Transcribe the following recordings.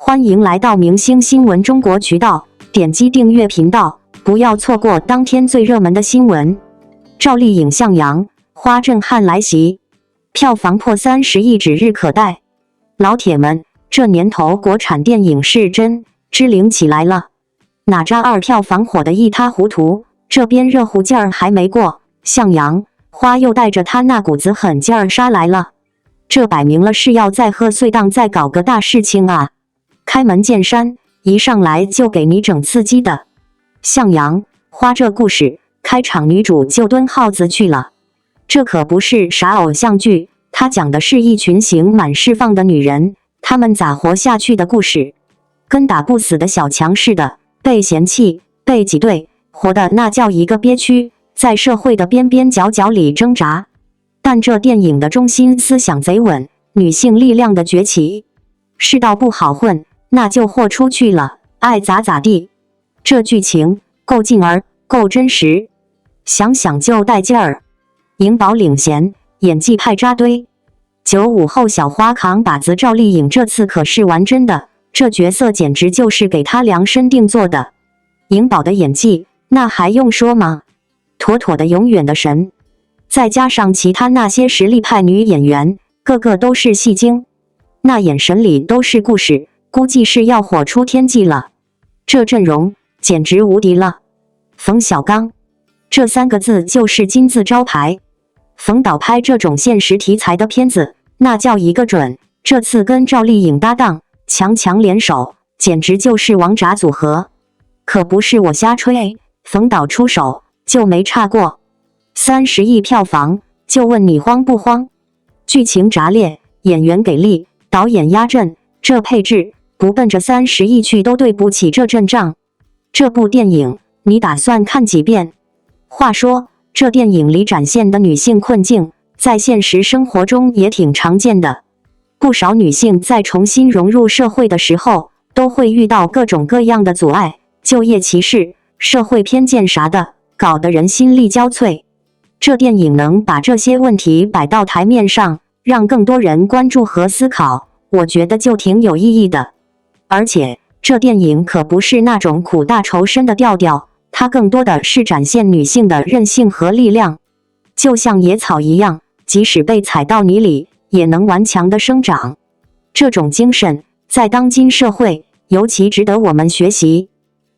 欢迎来到明星新闻中国渠道，点击订阅频道，不要错过当天最热门的新闻。赵丽颖向阳，花震撼来袭，票房破30亿指日可待。老铁们，这年头国产电影是真支灵起来了。哪吒2票房火得一塌糊涂，这边热乎劲儿还没过，向阳、花又带着他那股子狠劲儿杀来了。这摆明了是要在贺岁档再搞个大事情啊！开门见山，一上来就给你整刺激的。向阳、花这故事，开场女主就蹲耗子去了。这可不是啥偶像剧，它讲的是一群刑满释放的女人，她们咋活下去的故事。跟打不死的小强似的，被嫌弃、被挤兑，活的那叫一个憋屈，在社会的边边角角里挣扎。但这电影的中心思想贼稳，女性力量的崛起。世道不好混，那就豁出去了，爱咋咋地。这剧情够劲儿，够真实，想想就带劲儿。颖宝领衔，演技派扎堆。95后小花扛把子赵丽颖这次可是玩真的，这角色简直就是给她量身定做的。颖宝的演技，那还用说吗？妥妥的永远的神。再加上其他那些实力派女演员，个个都是戏精，那眼神里都是故事，估计是要火出天际了。这阵容简直无敌了。冯小刚这3个字就是金字招牌。冯导拍这种现实题材的片子，那叫一个准。这次跟赵丽颖搭档，强强联手，简直就是王炸组合。可不是我瞎吹，冯导出手就没差过。30亿票房，就问你慌不慌？剧情炸裂，演员给力，导演压阵，这配置不奔着30亿去都对不起这阵仗。这部电影你打算看几遍？话说，这电影里展现的女性困境，在现实生活中也挺常见的。不少女性在重新融入社会的时候，都会遇到各种各样的阻碍，就业歧视、社会偏见啥的，搞得人心力交瘁。这电影能把这些问题摆到台面上，让更多人关注和思考，我觉得就挺有意义的。而且，这电影可不是那种苦大仇深的调调，它更多的是展现女性的韧性和力量。就像野草一样，即使被踩到泥里，也能顽强的生长。这种精神，在当今社会，尤其值得我们学习。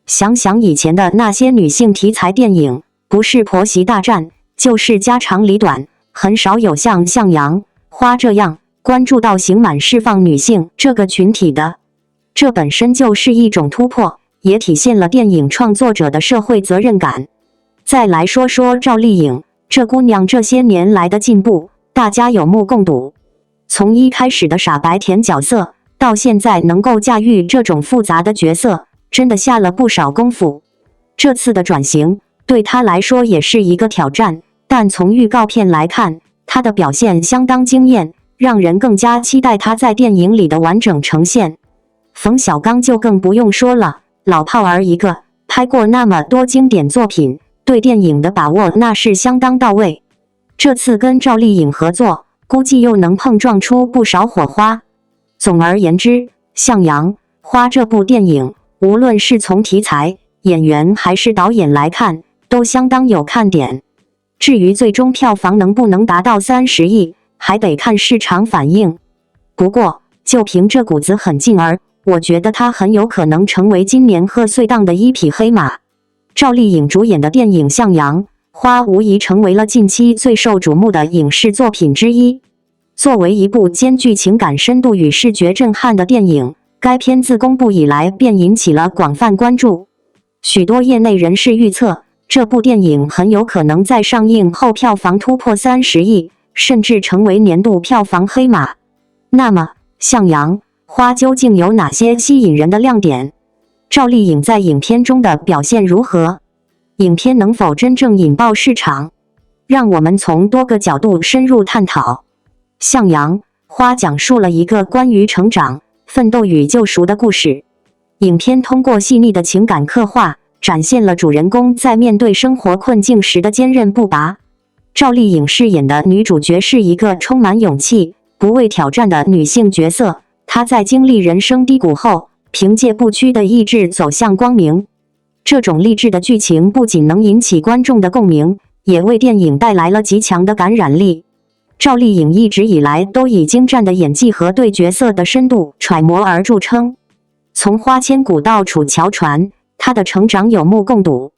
想想以前的那些女性题材电影，不是婆媳大战，就是家长里短，很少有像向阳、花这样关注到刑满释放女性这个群体的。这本身就是一种突破，也体现了电影创作者的社会责任感。再来说说赵丽颖，这姑娘这些年来的进步，大家有目共睹。从一开始的傻白甜角色，到现在能够驾驭这种复杂的角色，真的下了不少功夫。这次的转型对她来说也是一个挑战，但从预告片来看，她的表现相当惊艳，让人更加期待她在电影里的完整呈现。冯小刚就更不用说了，老炮儿一个，拍过那么多经典作品，对电影的把握那是相当到位。这次跟赵丽颖合作，估计又能碰撞出不少火花。总而言之，向阳、花这部电影，无论是从题材、演员还是导演来看，都相当有看点。至于最终票房能不能达到30亿，还得看市场反应。不过，就凭这股子狠劲儿，我觉得它很有可能成为今年贺岁档的一匹黑马。赵丽颖主演的电影《向阳》花无疑成为了近期最受瞩目的影视作品之一。作为一部兼具情感深度与视觉震撼的电影，该片自公布以来便引起了广泛关注。许多业内人士预测，这部电影很有可能在上映后票房突破30亿，甚至成为年度票房黑马。那么，向阳、花究竟有哪些吸引人的亮点？赵丽颖在影片中的表现如何？影片能否真正引爆市场？让我们从多个角度深入探讨。向阳、花讲述了一个关于成长、奋斗与救赎的故事。影片通过细腻的情感刻画，展现了主人公在面对生活困境时的坚韧不拔。赵丽颖饰演的女主角是一个充满勇气、不畏挑战的女性角色，她在经历人生低谷后，凭借不屈的意志走向光明。这种励志的剧情不仅能引起观众的共鸣，也为电影带来了极强的感染力。赵丽颖一直以来都以精湛的演技和对角色的深度揣摩而著称。从花千骨到楚乔传，她的成长有目共睹。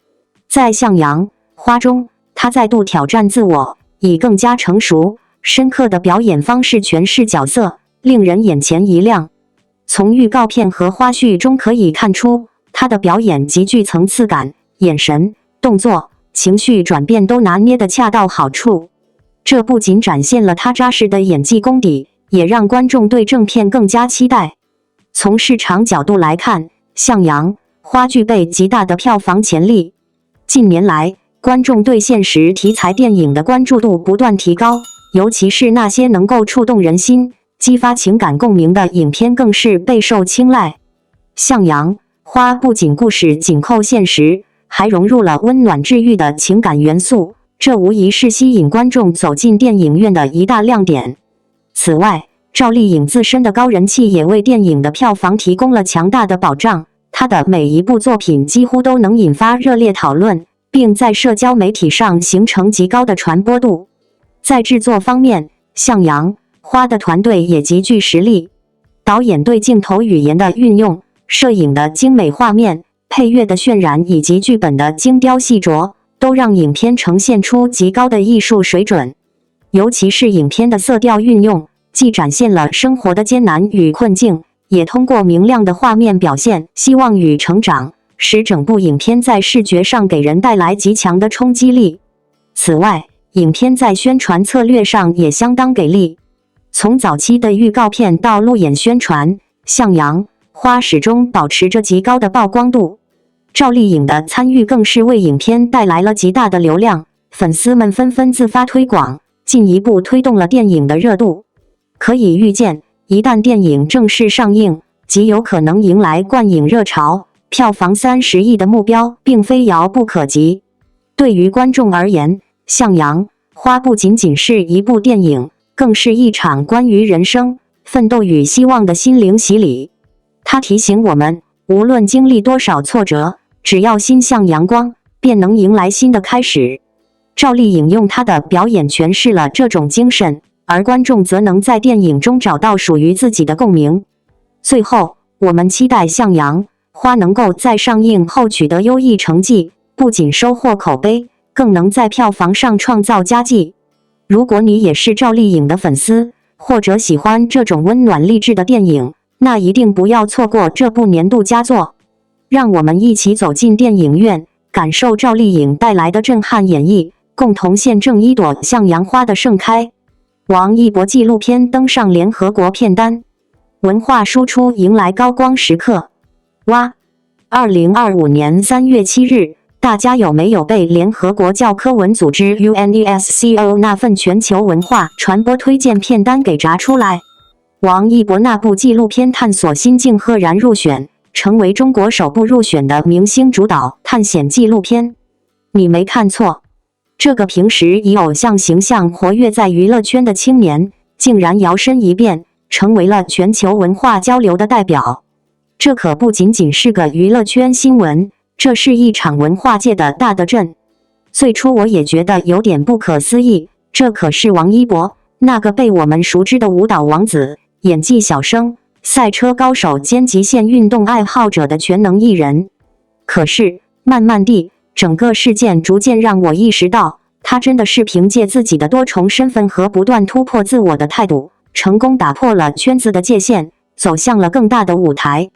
在向阳花中，她再度挑战自我，以更加成熟、深刻的表演方式诠释角色，令人眼前一亮。从预告片和花絮中可以看出，她的表演极具层次感，眼神、动作、情绪转变都拿捏得恰到好处。这不仅展现了她扎实的演技功底，也让观众对正片更加期待。从市场角度来看，向阳花具备极大的票房潜力。近年来，观众对现实题材电影的关注度不断提高，尤其是那些能够触动人心、激发情感共鸣的影片更是备受青睐。向阳花不仅故事紧扣现实，还融入了温暖治愈的情感元素，这无疑是吸引观众走进电影院的一大亮点。此外，赵丽颖自身的高人气也为电影的票房提供了强大的保障，她的每一部作品几乎都能引发热烈讨论，并在社交媒体上形成极高的传播度。在制作方面，向阳花的团队也极具实力，导演对镜头语言的运用、摄影的精美画面、配乐的渲染以及剧本的精雕细琢，都让影片呈现出极高的艺术水准。尤其是影片的色调运用，既展现了生活的艰难与困境，也通过明亮的画面表现希望与成长，使整部影片在视觉上给人带来极强的冲击力。此外，影片在宣传策略上也相当给力。从早期的预告片到路演宣传，向阳花始终保持着极高的曝光度。赵丽颖的参与更是为影片带来了极大的流量，粉丝们纷纷自发推广，进一步推动了电影的热度。可以预见，一旦电影正式上映，极有可能迎来观影热潮，票房30亿的目标并非遥不可及。对于观众而言，向阳花不仅仅是一部电影，更是一场关于人生、奋斗与希望的心灵洗礼。它提醒我们，无论经历多少挫折，只要心向阳光，便能迎来新的开始。赵丽颖用她的表演诠释了这种精神，而观众则能在电影中找到属于自己的共鸣。最后，我们期待向阳花能够在上映后取得优异成绩，不仅收获口碑，更能在票房上创造佳绩。如果你也是赵丽颖的粉丝，或者喜欢这种温暖励志的电影，那一定不要错过这部年度佳作。让我们一起走进电影院，感受赵丽颖带来的震撼演绎，共同见证一朵向阳花的盛开。王一博纪录片登上联合国片单，文化输出迎来高光时刻。哇！2025年3月7日，大家有没有被联合国教科文组织 UNESCO 那份全球文化传播推荐片单给炸出来？王一博那部纪录片探索心境赫然入选，成为中国首部入选的明星主导探险纪录片。你没看错，这个平时以偶像形象活跃在娱乐圈的青年，竟然摇身一变，成为了全球文化交流的代表。这可不仅仅是个娱乐圈新闻，这是一场文化界的大地震。最初我也觉得有点不可思议，这可是王一博，那个被我们熟知的舞蹈王子、演技小生、赛车高手兼极限运动爱好者的全能艺人。可是，慢慢地，整个事件逐渐让我意识到，他真的是凭借自己的多重身份和不断突破自我的态度，成功打破了圈子的界限，走向了更大的舞台。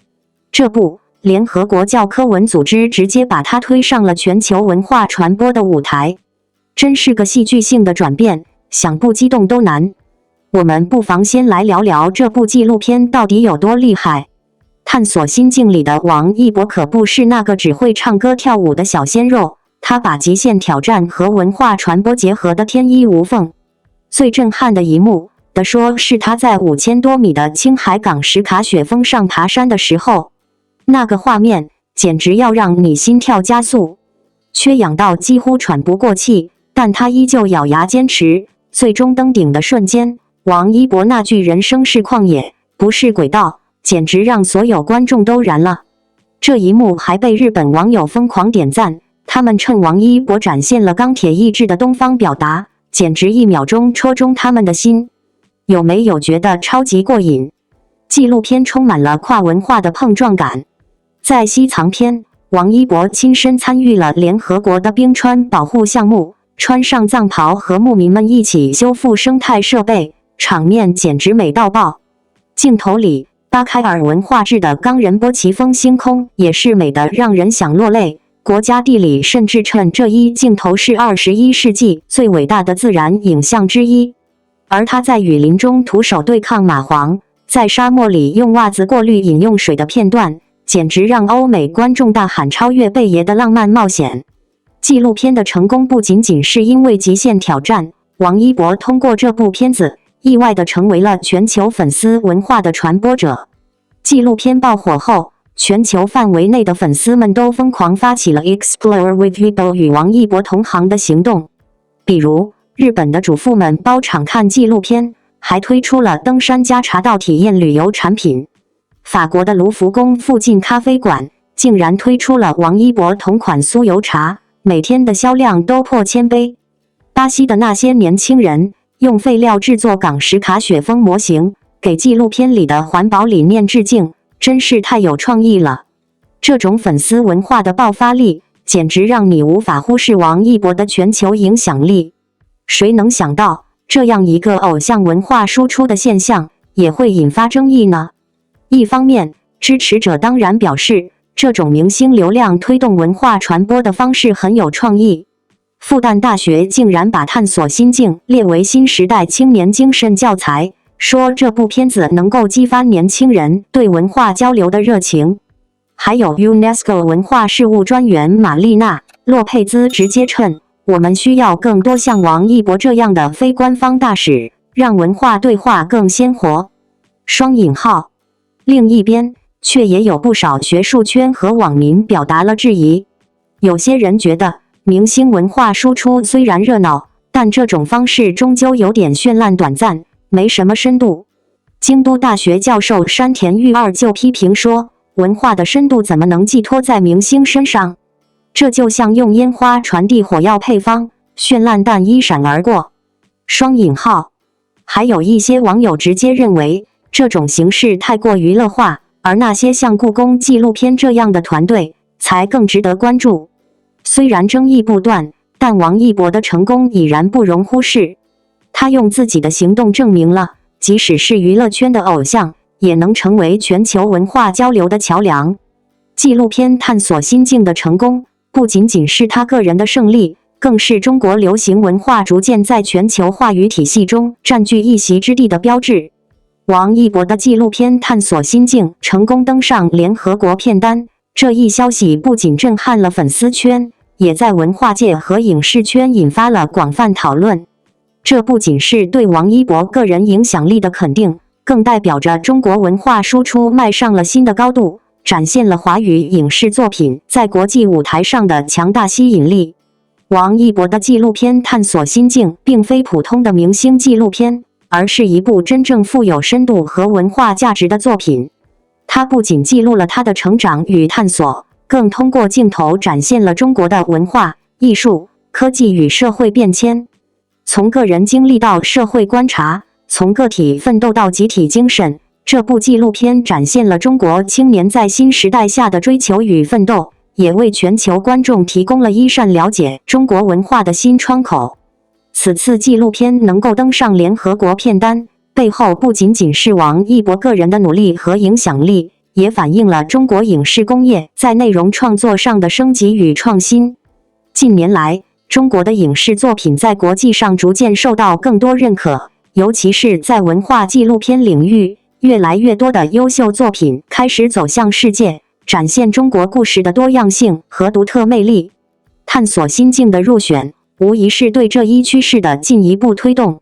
这不，联合国教科文组织直接把他推上了全球文化传播的舞台，真是个戏剧性的转变，想不激动都难。我们不妨先来聊聊这部纪录片到底有多厉害。探索心境里的王一博可不是那个只会唱歌跳舞的小鲜肉，他把极限挑战和文化传播结合得天衣无缝。最震撼的一幕的说是他在5000多米的青海港什卡雪峰上爬山的时候，那个画面简直要让你心跳加速，缺氧到几乎喘不过气，但他依旧咬牙坚持。最终登顶的瞬间，王一博那句人生是旷野，不是轨道，简直让所有观众都燃了。这一幕还被日本网友疯狂点赞，他们趁王一博展现了钢铁意志的东方表达，简直1秒钟戳中他们的心。有没有觉得超级过瘾？纪录片充满了跨文化的碰撞感。在西藏篇，王一博亲身参与了联合国的冰川保护项目，穿上藏袍和牧民们一起修复生态设备，场面简直美到爆。镜头里，巴开尔文化制的冈仁波齐峰星空也是美得让人想落泪。国家地理甚至称这一镜头是21世纪最伟大的自然影像之一。而他在雨林中徒手对抗蚂蟥，在沙漠里用袜子过滤饮用水的片段，简直让欧美观众大喊超越贝爷的浪漫冒险。纪录片的成功不仅仅是因为极限挑战，王一博通过这部片子意外地成为了全球粉丝文化的传播者。纪录片爆火后，全球范围内的粉丝们都疯狂发起了 Explore with Yibo 与王一博同行的行动。比如，日本的主妇们包场看纪录片，还推出了登山加茶道体验旅游产品。法国的卢浮宫附近咖啡馆竟然推出了王一博同款酥油茶，每天的销量都破1000杯。巴西的那些年轻人用废料制作港石卡雪峰模型，给纪录片里的环保理念致敬，真是太有创意了。这种粉丝文化的爆发力，简直让你无法忽视王一博的全球影响力。谁能想到，这样一个偶像文化输出的现象，也会引发争议呢？一方面，支持者当然表示，这种明星流量推动文化传播的方式很有创意。复旦大学竟然把探索心境列为新时代青年精神教材，说这部片子能够激发年轻人对文化交流的热情。还有 UNESCO 文化事务专员玛丽娜·洛佩兹直接称，我们需要更多像王一博这样的非官方大使，让文化对话更鲜活。双引号。另一边，却也有不少学术圈和网民表达了质疑。有些人觉得，明星文化输出虽然热闹，但这种方式终究有点绚烂短暂，没什么深度。京都大学教授山田裕二就批评说，文化的深度怎么能寄托在明星身上？这就像用烟花传递火药配方，绚烂但一闪而过。双引号。还有一些网友直接认为，这种形式太过娱乐化，而那些像故宫纪录片这样的团队才更值得关注。虽然争议不断，但王一博的成功已然不容忽视。他用自己的行动证明了，即使是娱乐圈的偶像，也能成为全球文化交流的桥梁。纪录片探索心境的成功，不仅仅是他个人的胜利，更是中国流行文化逐渐在全球话语体系中占据一席之地的标志。王一博的纪录片探索心境成功登上联合国片单，这一消息不仅震撼了粉丝圈，也在文化界和影视圈引发了广泛讨论。这不仅是对王一博个人影响力的肯定，更代表着中国文化输出迈上了新的高度，展现了华语影视作品在国际舞台上的强大吸引力。王一博的纪录片探索心境并非普通的明星纪录片，而是一部真正富有深度和文化价值的作品。它不仅记录了他的成长与探索，更通过镜头展现了中国的文化、艺术、科技与社会变迁。从个人经历到社会观察，从个体奋斗到集体精神，这部纪录片展现了中国青年在新时代下的追求与奋斗，也为全球观众提供了一扇了解中国文化的新窗口。此次纪录片能够登上联合国片单，背后不仅仅是王一博个人的努力和影响力，也反映了中国影视工业在内容创作上的升级与创新。近年来，中国的影视作品在国际上逐渐受到更多认可，尤其是在文化纪录片领域，越来越多的优秀作品开始走向世界，展现中国故事的多样性和独特魅力。探索心境的入选，无疑是对这一趋势的进一步推动。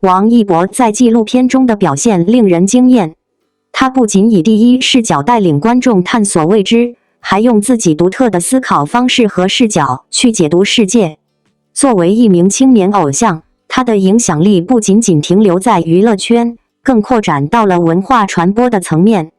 王一博在纪录片中的表现令人惊艳，他不仅以第一视角带领观众探索未知，还用自己独特的思考方式和视角去解读世界。作为一名青年偶像，他的影响力不仅仅停留在娱乐圈，更扩展到了文化传播的层面。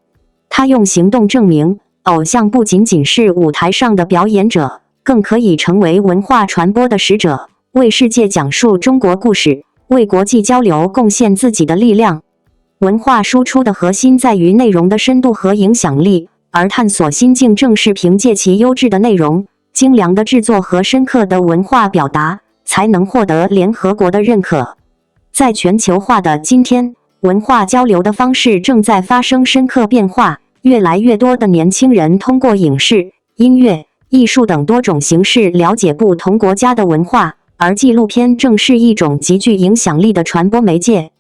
他用行动证明，偶像不仅仅是舞台上的表演者，更可以成为文化传播的使者，为世界讲述中国故事，为国际交流贡献自己的力量。文化输出的核心在于内容的深度和影响力，而探索心境正是凭借其优质的内容、精良的制作和深刻的文化表达，才能获得联合国的认可。在全球化的今天，文化交流的方式正在发生深刻变化，越来越多的年轻人通过影视、音乐、艺术等多种形式了解不同国家的文化，而纪录片正是一种极具影响力的传播媒介。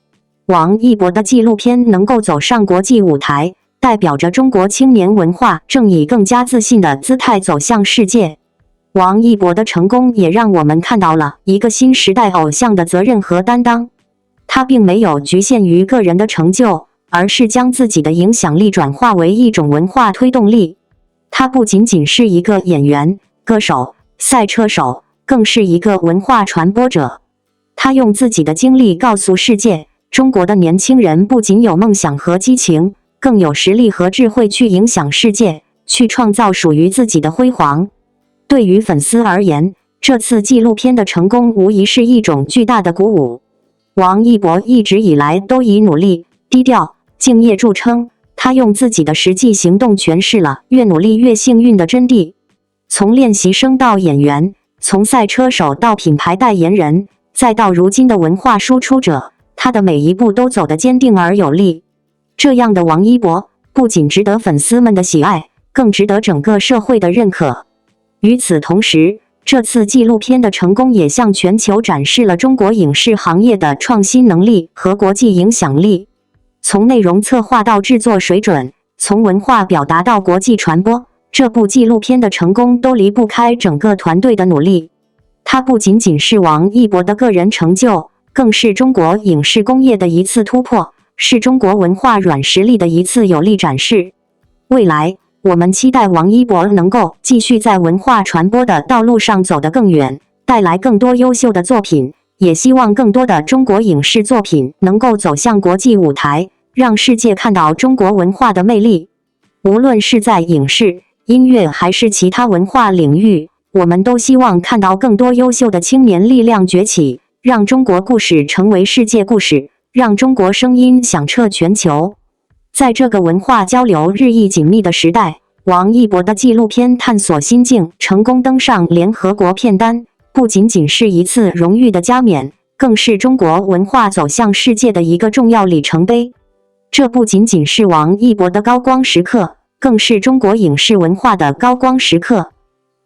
王一博的纪录片能够走上国际舞台，代表着中国青年文化正以更加自信的姿态走向世界。王一博的成功也让我们看到了一个新时代偶像的责任和担当。他并没有局限于个人的成就，而是将自己的影响力转化为一种文化推动力。他不仅仅是一个演员、歌手、赛车手，更是一个文化传播者。他用自己的经历告诉世界，中国的年轻人不仅有梦想和激情，更有实力和智慧去影响世界，去创造属于自己的辉煌。对于粉丝而言，这次纪录片的成功无疑是一种巨大的鼓舞。王一博一直以来都以努力、低调、敬业著称，他用自己的实际行动诠释了越努力越幸运的真谛。从练习生到演员，从赛车手到品牌代言人，再到如今的文化输出者，他的每一步都走得坚定而有力。这样的王一博不仅值得粉丝们的喜爱，更值得整个社会的认可。与此同时，这次纪录片的成功也向全球展示了中国影视行业的创新能力和国际影响力。从内容策划到制作水准，从文化表达到国际传播，这部纪录片的成功都离不开整个团队的努力。它不仅仅是王一博的个人成就，更是中国影视工业的一次突破，是中国文化软实力的一次有力展示。未来，我们期待王一博能够继续在文化传播的道路上走得更远，带来更多优秀的作品，也希望更多的中国影视作品能够走向国际舞台，让世界看到中国文化的魅力。无论是在影视、音乐还是其他文化领域，我们都希望看到更多优秀的青年力量崛起，让中国故事成为世界故事，让中国声音响彻全球。在这个文化交流日益紧密的时代，王一博的纪录片探索心境成功登上联合国片单，不仅仅是一次荣誉的加冕，更是中国文化走向世界的一个重要里程碑。这不仅仅是王一博的高光时刻，更是中国影视文化的高光时刻。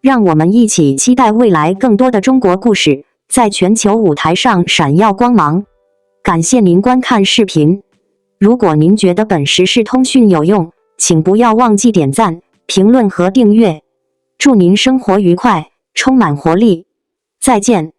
让我们一起期待未来更多的中国故事在全球舞台上闪耀光芒。感谢您观看视频。如果您觉得本时事通讯有用，请不要忘记点赞、评论和订阅。祝您生活愉快，充满活力。再见。